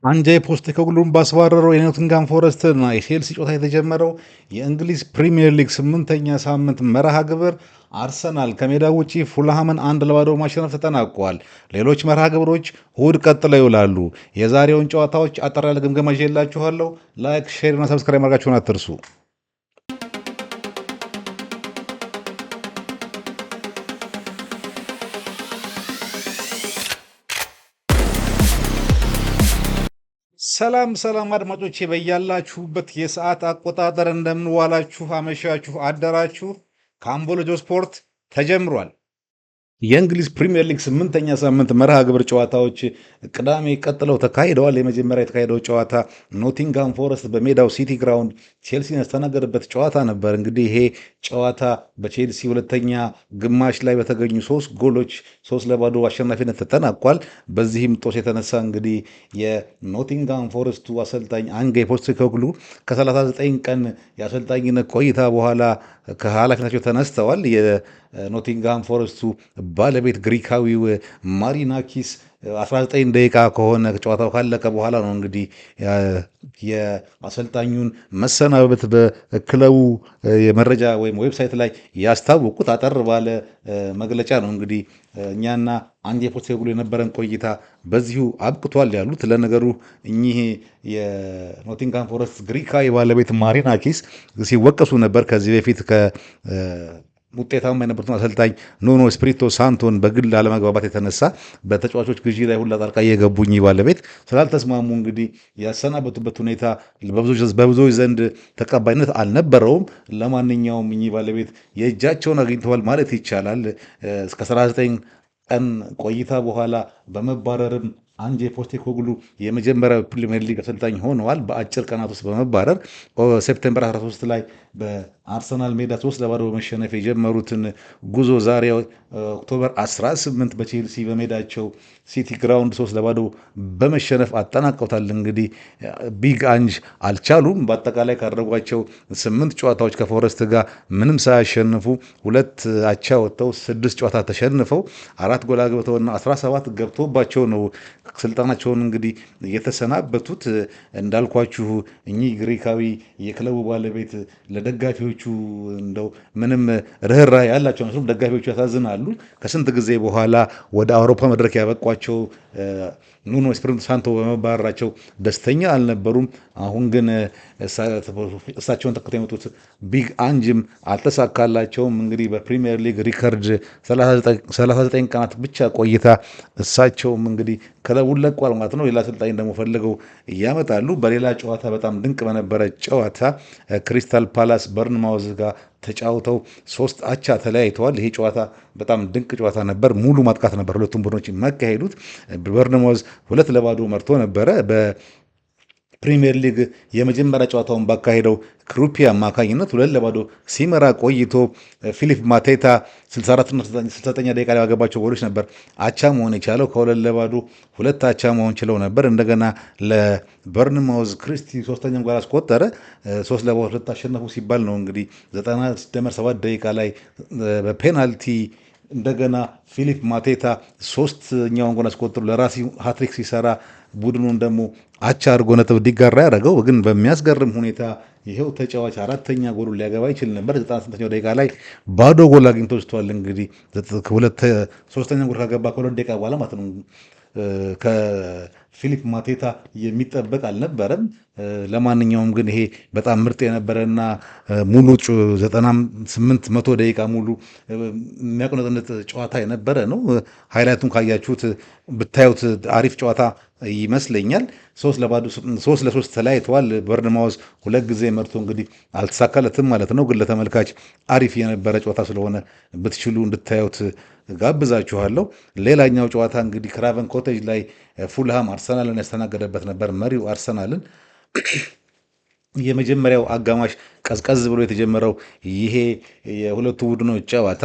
አንጃ ፖስቴኮግሉን ባስባረረው የኖቲንጋም ፎረስት እና የቼልሲ ጨዋታ የተጀመረው የእንግሊዝ ፕሪምየር ሊግ 8ኛ ሳምንት መርሃ ግብር አርሰናል ከሜዳ ውጪ ፉልሃምን 1-0 ማሸነፍ ተጠናቋል። ሌሎች መርሃ ግብሮች እሁድ ቀጥለው ይውላሉ። የዛሬውን ጨዋታዎች አጠር ያለ ግምገማ ይዤላችኋለሁ። ላይክ፣ ሼር እና ሰብስክራይብ ማድረጋችሁን አትርሱ። ሰላም ሰላም አድማጮቼ በያላችሁበት የሰዓት አቆጣጠር እንደምንዋላችሁ፣ አመሻችሁ፣ አደራችሁ። ከአምቦሎጆ ስፖርት ተጀምሯል። የእንግሊዝ ፕሪምየር ሊግ 8ኛ ሳምንት መርሃ ግብር ጨዋታዎች ቅዳሜ ቀጥለው ተካሂደዋል። የመጀመሪያ የተካሄደው ጨዋታ ኖቲንጋም ፎረስት በሜዳው ሲቲ ግራውንድ ቼልሲን ያስተናገደበት ጨዋታ ነበር። እንግዲህ ይሄ ጨዋታ በቼልሲ ሁለተኛ ግማሽ ላይ በተገኙ 3 ጎሎች 3-0 አሸናፊነት ተጠናቋል። በዚህም ጦስ የተነሳ እንግዲህ የኖቲንጋም ፎረስቱ አሰልጣኝ አንጌ ፖስቴኮግሉ ከ39 ቀን የአሰልጣኝነት ቆይታ በኋላ ከኃላፊነታቸው ተነስተዋል። የኖቲንጋም ፎረስቱ ባለቤት ግሪካዊው ማሪናኪስ 19 ደቂቃ ከሆነ ጨዋታው ካለቀ በኋላ ነው እንግዲህ የአሰልጣኙን መሰናበት በክለቡ የመረጃ ወይም ዌብሳይት ላይ ያስታወቁት። አጠር ባለ መግለጫ ነው እንግዲህ እኛና አንጌ ፖስቴኮግሉ የነበረን ቆይታ በዚሁ አብቅቷል ያሉት። ለነገሩ እኚህ የኖቲንጋም ፎረስት ግሪካዊ ባለቤት ማሪናኪስ ሲወቀሱ ነበር ከዚህ በፊት ውጤታማ የነበሩትን አሰልጣኝ ኑኖ ስፒሪቶ ሳንቶን በግል አለመግባባት የተነሳ በተጫዋቾች ግዢ ላይ ሁላ ጣልቃ እየገቡኝ ባለቤት ስላልተስማሙ እንግዲህ ያሰናበቱበት ሁኔታ በብዙዎች ዘንድ ተቀባይነት አልነበረውም። ለማንኛውም እኚህ ባለቤት የእጃቸውን አግኝተዋል ማለት ይቻላል። እስከ 19 ቀን ቆይታ በኋላ በመባረርም አንጄ ፖስቴኮግሉ የመጀመሪያው ፕሪሚየር ሊግ አሰልጣኝ ሆነዋል። በአጭር ቀናት ውስጥ በመባረር ሴፕቴምበር 13 ላይ በአርሰናል ሜዳ 3-0 በመሸነፍ የጀመሩትን ጉዞ ዛሬ ኦክቶበር 18 በቼልሲ በሜዳቸው ሲቲ ግራውንድ 3-0 በመሸነፍ አጠናቀውታል። እንግዲህ ቢግ አንጅ አልቻሉም። በአጠቃላይ ካደረጓቸው 8 ጨዋታዎች ከፎረስት ጋር ምንም ሳያሸንፉ 2 አቻ ወጥተው 6 ጨዋታ ተሸንፈው 4 ጎል አግብተውና 17 ገብቶባቸው ነው ስልጣናቸውን እንግዲህ የተሰናበቱት። እንዳልኳችሁ እኚህ ግሪካዊ የክለቡ ባለቤት ለደጋፊዎቹ እንደው ምንም ርኅራኄ ያላቸው መስሎም ደጋፊዎቹ ያሳዝናሉ። ከስንት ጊዜ በኋላ ወደ አውሮፓ መድረክ ያበቋቸው ኑኖ ስፒሪቶ ሳንቶ በመባረራቸው ደስተኛ አልነበሩም። አሁን ግን እሳቸውን ተክተው የመጡት ቢግ አንጅም አልተሳካላቸውም። እንግዲህ በፕሪሚየር ሊግ ሪከርድ 39 ቀናት ብቻ ቆይታ እሳቸውም እንግዲህ ክለቡን ለቋል ማለት ነው። ሌላ አሰልጣኝ ደግሞ ፈልገው እያመጣሉ። በሌላ ጨዋታ በጣም ድንቅ በነበረ ጨዋታ ክሪስታል ፓላስ በርንማውዝ ጋር ተጫውተው 3 አቻ ተለያይተዋል። ይሄ ጨዋታ በጣም ድንቅ ጨዋታ ነበር። ሙሉ ማጥቃት ነበር ሁለቱም ቡድኖች መካሄዱት። በርንማውዝ 2-0 መርቶ ነበረ። ፕሪሚየር ሊግ የመጀመሪያ ጨዋታውን ባካሄደው ክሩፒ አማካኝነት 2-0 ሲመራ ቆይቶ ፊሊፕ ማቴታ 64ና 69 ደቂቃ ላይ ያገባቸው ጎሎች ነበር አቻ መሆን የቻለው። ከ2-0 2 አቻ መሆን ችለው ነበር። እንደገና ለበርንማውዝ ክሪስቲ 3ኛም ጎል አስቆጠረ። 3-2 አሸነፉ ሲባል ነው እንግዲህ 97 ደቂቃ ላይ በፔናልቲ እንደገና ፊሊፕ ማቴታ 3ኛውን ጎል አስቆጥሮ ለራሲ ሃትሪክ ሲሰራ ቡድኑን ደግሞ አቻ አድርጎ ነጥብ እንዲጋራ ያደረገው። ግን በሚያስገርም ሁኔታ ይሄው ተጫዋች 4ኛ ጎሉን ሊያገባ ይችል ነበር። 98ኛው ደቂቃ ላይ ባዶ ጎል አግኝቶ ወስቷል። እንግዲህ 3ኛ ጎል ካገባ ከ2 ደቂቃ በኋላ ማለት ነው። ከፊሊፕ ማቴታ የሚጠበቅ አልነበረም። ለማንኛውም ግን ይሄ በጣም ምርጥ የነበረና ሙሉ 98-100 ደቂቃ ሙሉ የሚያቆነጥንጥ ጨዋታ የነበረ ነው። ሃይላይቱን ካያችሁት ብታዩት አሪፍ ጨዋታ ይመስለኛል። 3-3 ተለያይተዋል። በርንማውዝ 2 ጊዜ መርቶ እንግዲህ አልተሳካለትም ማለት ነው። ግን ለተመልካች አሪፍ የነበረ ጨዋታ ስለሆነ ብትችሉ እንድታዩት ጋብዛችኋለሁ። ሌላኛው ጨዋታ እንግዲህ ክራቨን ኮቴጅ ላይ ፉልሃም አርሰናልን ያስተናገደበት ነበር። መሪው አርሰናልን የመጀመሪያው አጋማሽ ቀዝቀዝ ብሎ የተጀመረው ይሄ የሁለቱ ቡድኖች ጨዋታ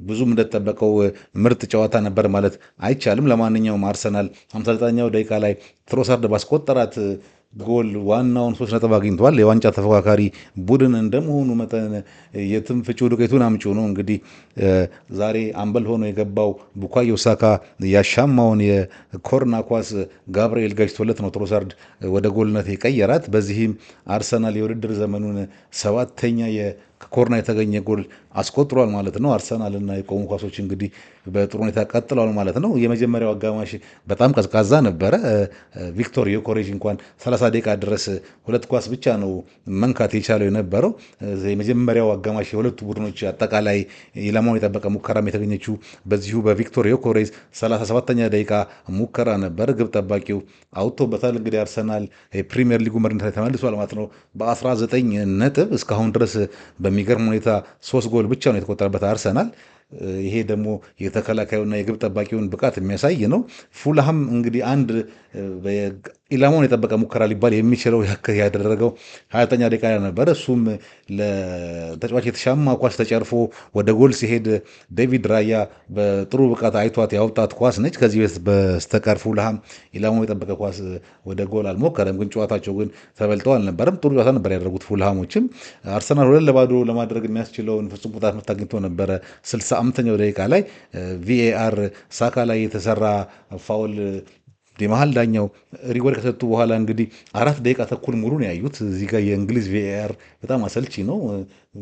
ብዙም እንደተጠበቀው ምርጥ ጨዋታ ነበር ማለት አይቻልም። ለማንኛውም አርሰናል 59ኛው ደቂቃ ላይ ትሮሳርድ ባስቆጠራት ጎል ዋናውን 3 ነጥብ አግኝቷል። የዋንጫ ተፎካካሪ ቡድን እንደመሆኑ መጠን የትም ፍጪው ዱቄቱን አምጪው ነው። እንግዲህ ዛሬ አምበል ሆኖ የገባው ቡካዮ ሳካ ያሻማውን የኮርና ኳስ ጋብርኤል ገጭቶለት ነው ትሮሳርድ ወደ ጎልነት የቀየራት። በዚህም አርሰናል የውድድር ዘመኑን 7ተኛ ከኮርና የተገኘ ጎል አስቆጥሯል ማለት ነው። አርሰናልና የቆሙ ኳሶች እንግዲህ በጥሩ ሁኔታ ቀጥለዋል ማለት ነው። የመጀመሪያው አጋማሽ በጣም ቀዝቃዛ ነበረ። ቪክቶር ዮኬሬሽ እንኳን 30 ደቂቃ ድረስ 2 ኳስ ብቻ ነው መንካት የቻለው የነበረው። የመጀመሪያው አጋማሽ የሁለቱ ቡድኖች አጠቃላይ ኢላማውን የጠበቀ ሙከራም የተገኘችው በዚሁ በቪክቶር ዮኬሬሽ 37ኛ ደቂቃ ሙከራ ነበር። ግብ ጠባቂው አውጥቶበታል። እንግዲህ አርሰናል የፕሪሚየር ሊጉ መሪነት ላይ ተመልሷል ማለት ነው በ19 ነጥብ እስካሁን ድረስ በሚገርም ሁኔታ 3 ጎል ብቻ ነው የተቆጠረበት አርሰናል። ይሄ ደግሞ የተከላካዩና የግብ ጠባቂውን ብቃት የሚያሳይ ነው። ፉልሃም እንግዲህ አንድ ኢላማውን የጠበቀ ሙከራ ሊባል የሚችለው ያክል ያደረገው 29ኛ ደቂቃ ነበረ። እሱም ለተጫዋች የተሻማ ኳስ ተጨርፎ ወደ ጎል ሲሄድ ዴቪድ ራያ በጥሩ ብቃት አይቷት ያወጣት ኳስ ነች። ከዚህ በስተቀር ፉልሃም ኢላማውን የጠበቀ ኳስ ወደ ጎል አልሞከረም። ግን ጨዋታቸው ግን ተበልጠው አልነበረም። ጥሩ ጨዋታ ነበር ያደረጉት ፉልሃሞችም። አርሰናል 2-0 ለማድረግ የሚያስችለውን ፍጹም ቅጣት ምት አግኝቶ ነበረ 65ኛው ደቂቃ ላይ ቪኤአር ሳካ ላይ የተሰራ ፋውል የመሀል ዳኛው ሪጎር ከሰጡ በኋላ እንግዲህ 4 ደቂቃ ተኩል ሙሉ ነው ያዩት። እዚህ ጋር የእንግሊዝ ቪኤአር በጣም አሰልቺ ነው።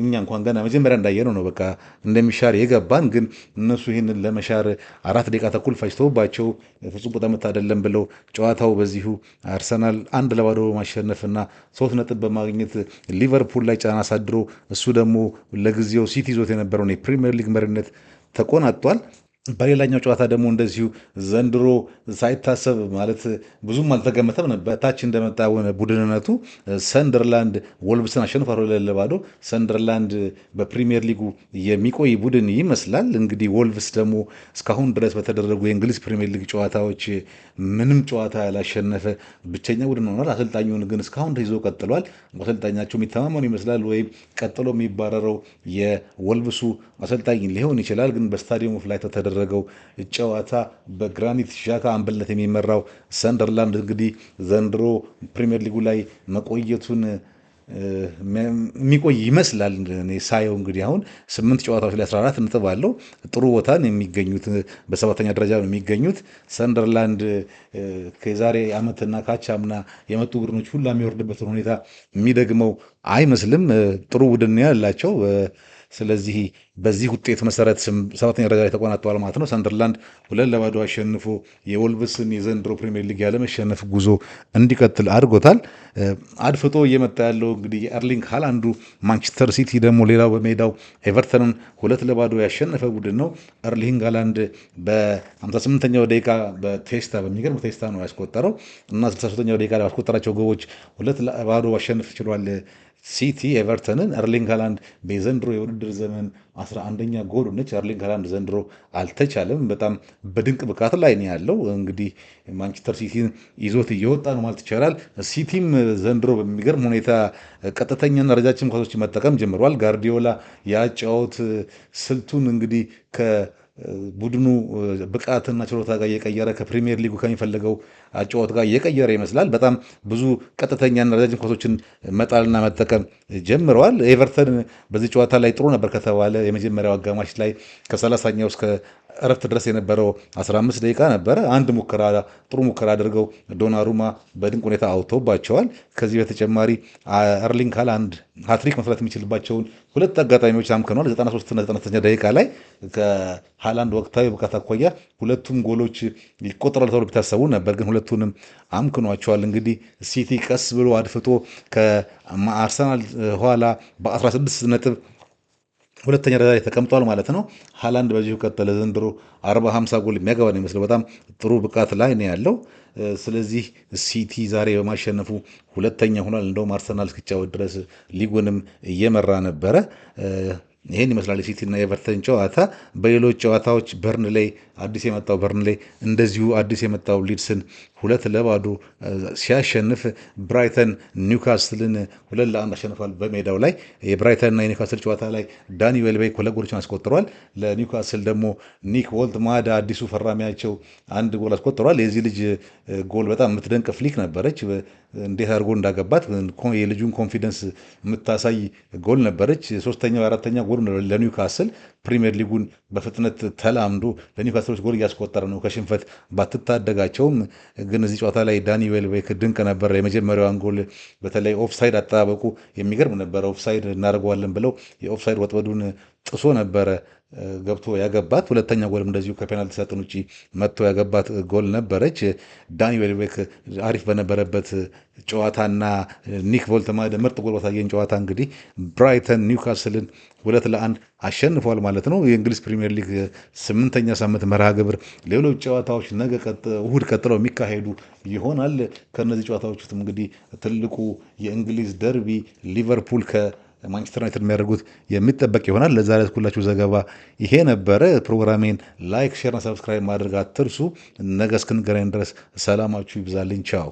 እኛ እንኳን ገና መጀመሪያ እንዳየነው ነው በቃ እንደሚሻር የገባን። ግን እነሱ ይህንን ለመሻር 4 ደቂቃ ተኩል ፈጅተውባቸው ፍጹም ቅጣት ምት አይደለም ብለው ጨዋታው በዚሁ አርሰናል 1-0 በማሸነፍና 3 ነጥብ በማግኘት ሊቨርፑል ላይ ጫና አሳድሮ እሱ ደግሞ ለጊዜው ሲቲ ይዞት የነበረውን የፕሪሚየር ሊግ መሪነት ተቆናጧል። በሌላኛው ጨዋታ ደግሞ እንደዚሁ ዘንድሮ ሳይታሰብ ማለት ብዙም አልተገመተም ነበር ታች እንደመጣ ቡድንነቱ ሰንደርላንድ ወልብስን አሸንፏል 2-0። ሰንደርላንድ በፕሪሚየር ሊጉ የሚቆይ ቡድን ይመስላል። እንግዲህ ወልቭስ ደግሞ እስካሁን ድረስ በተደረጉ የእንግሊዝ ፕሪሚየር ሊግ ጨዋታዎች ምንም ጨዋታ ያላሸነፈ ብቸኛ ቡድን ሆኗል። አሰልጣኙን ግን እስካሁን ይዞ ቀጥሏል። አሰልጣኛቸው የሚተማመኑ ይመስላል። ወይም ቀጥሎ የሚባረረው የወልቭሱ አሰልጣኝ ሊሆን ይችላል። ግን በስታዲየሙ ላይ ተደረገው ጨዋታ በግራኒት ዣካ አምበልነት የሚመራው ሰንደርላንድ እንግዲህ ዘንድሮ ፕሪሚየር ሊጉ ላይ መቆየቱን የሚቆይ ይመስላል። ሳየው እንግዲህ አሁን 8 ጨዋታዎች ላይ 14 ነጥብ አለው። ጥሩ ቦታን የሚገኙት በ7ኛ ደረጃ ነው የሚገኙት። ሰንደርላንድ ከዛሬ ዓመትና ካቻምና የመጡ ቡድኖች ሁላ የሚወርድበትን ሁኔታ የሚደግመው አይመስልም። ጥሩ ቡድን ያላቸው ስለዚህ በዚህ ውጤት መሰረት 7ኛ ደረጃ ላይ ተቆናጠዋል ማለት ነው። ሰንደርላንድ 2-0 አሸንፎ የወልቭስን የዘንድሮ ፕሪሚየር ሊግ ያለመሸነፍ ጉዞ እንዲቀጥል አድርጎታል። አድፍጦ እየመጣ ያለው እንግዲህ የኤርሊንግ ሃላንዱ ማንቸስተር ሲቲ ደግሞ ሌላው በሜዳው ኤቨርተንን 2-0 ያሸነፈ ቡድን ነው። ኤርሊንግ ሃላንድ በ58ኛው ደቂቃ በሚገርም ቴስታ ነው ያስቆጠረው እና 63ኛው ደቂቃ ላይ ያስቆጠራቸው ግቦች 2-0 አሸንፍ ችሏል ሲቲ ኤቨርተንን። ኤርሊንግ ሃላንድ በዘንድሮ የውድድር ዘመን 11ኛ ጎል ነች። ኤርሊንግ ሃላንድ ዘንድሮ አልተቻለም። በጣም በድንቅ ብቃት ላይ ነው ያለው። እንግዲህ ማንቸስተር ሲቲን ይዞት እየወጣ ነው ማለት ይቻላል። ሲቲም ዘንድሮ በሚገርም ሁኔታ ቀጥተኛና ረጃጅም ኳሶች መጠቀም ጀምሯል። ጋርዲዮላ የአጨዋወት ስልቱን እንግዲህ ቡድኑ ብቃትና ችሎታ ጋር እየቀየረ ከፕሪሚየር ሊጉ ከሚፈለገው አጨዋወት ጋር እየቀየረ ይመስላል። በጣም ብዙ ቀጥተኛና ረጃጅም ኳሶችን መጣልና መጠቀም ጀምረዋል። ኤቨርተን በዚህ ጨዋታ ላይ ጥሩ ነበር ከተባለ የመጀመሪያው አጋማሽ ላይ ከ30ኛው እስከ እረፍት ድረስ የነበረው 15 ደቂቃ ነበረ። አንድ ጥሩ ሙከራ አድርገው ዶናሩማ በድንቅ ሁኔታ አውጥተውባቸዋል። ከዚህ በተጨማሪ ኤርሊንግ ሃላንድ ሃትሪክ መስራት የሚችልባቸውን 2 አጋጣሚዎች አምክነዋል። 93 እና 99 ደቂቃ ላይ ከሃላንድ ወቅታዊ ብቃት አኳያ 2ቱም ጎሎች ይቆጠራሉ ተብሎ ቢታሰቡ ነበር፣ ግን 2ቱንም አምክኗቸዋል። እንግዲህ ሲቲ ቀስ ብሎ አድፍጦ ከአርሰናል ኋላ በ16 ነጥብ 2ኛ ደረጃ ላይ ተቀምጧል ማለት ነው። ሃላንድ በዚሁ ቀጠለ ዘንድሮ 40-50 ጎል የሚያገባ ነው ይመስለው። በጣም ጥሩ ብቃት ላይ ነው ያለው። ስለዚህ ሲቲ ዛሬ በማሸነፉ 2ኛ ሆኗል። እንደውም አርሰናል እስኪጫወት ድረስ ሊጉንም እየመራ ነበረ። ይህን ይመስላል የሲቲና የኤቨርተን ጨዋታ። በሌሎች ጨዋታዎች በርንሌይ አዲስ የመጣው በርንሌ እንደዚሁ አዲስ የመጣው ሊድስን 2-0 ሲያሸንፍ ብራይተን ኒውካስልን 2-1 አሸንፏል በሜዳው ላይ። የብራይተንና የኒውካስል ጨዋታ ላይ ዳኒ ዌልቤክ 2 ጎሎችን አስቆጥሯል። ለኒውካስል ደግሞ ኒክ ወልትማዳ አዲሱ ፈራሚያቸው 1 ጎል አስቆጥሯል። የዚህ ልጅ ጎል በጣም የምትደንቅ ፍሊክ ነበረች። እንዴት አድርጎ እንዳገባት የልጁን ኮንፊደንስ የምታሳይ ጎል ነበረች። ሶስተኛው አራተኛ ጎል ለኒውካስል ፕሪሚየር ሊጉን በፍጥነት ተላምዶ ለኒውካስሎች ጎል እያስቆጠረ ነው። ከሽንፈት ባትታደጋቸውም ግን እዚህ ጨዋታ ላይ ዳኒ ዌልቤክ ድንቅ ነበረ። የመጀመሪያዋን ጎል በተለይ ኦፍሳይድ አጠባበቁ የሚገርም ነበረ። ኦፍሳይድ እናደርገዋለን ብለው የኦፍሳይድ ወጥመዱን ጥሶ ነበረ ገብቶ ያገባት። ሁለተኛ ጎልም እንደዚሁ ከፔናልቲ ሳጥን ውጭ መጥቶ ያገባት ጎል ነበረች። ዳኒ ዌልቤክ አሪፍ በነበረበት ጨዋታና ኒክ ቮልተማደ ምርጥ ጎል ባሳየን ጨዋታ እንግዲህ ብራይተን ኒውካስልን 2-1 አሸንፏል ማለት ነው። የእንግሊዝ ፕሪሚየር ሊግ 8ኛ ሳምንት መርሃ ግብር ሌሎች ጨዋታዎች ነገ እሁድ ቀጥለው የሚካሄዱ ይሆናል። ከእነዚህ ጨዋታዎች ውስጥ እንግዲህ ትልቁ የእንግሊዝ ደርቢ ሊቨርፑል ማንቸስተር ዩናይትድ የሚያደርጉት የሚጠበቅ ይሆናል። ለዛሬ ያስኩላችሁ ዘገባ ይሄ ነበረ። ፕሮግራሜን ላይክ፣ ሼርና ሰብስክራይብ ማድረግ አትርሱ። ነገ እስክንገናኝ ድረስ ሰላማችሁ ይብዛልኝ። ቻው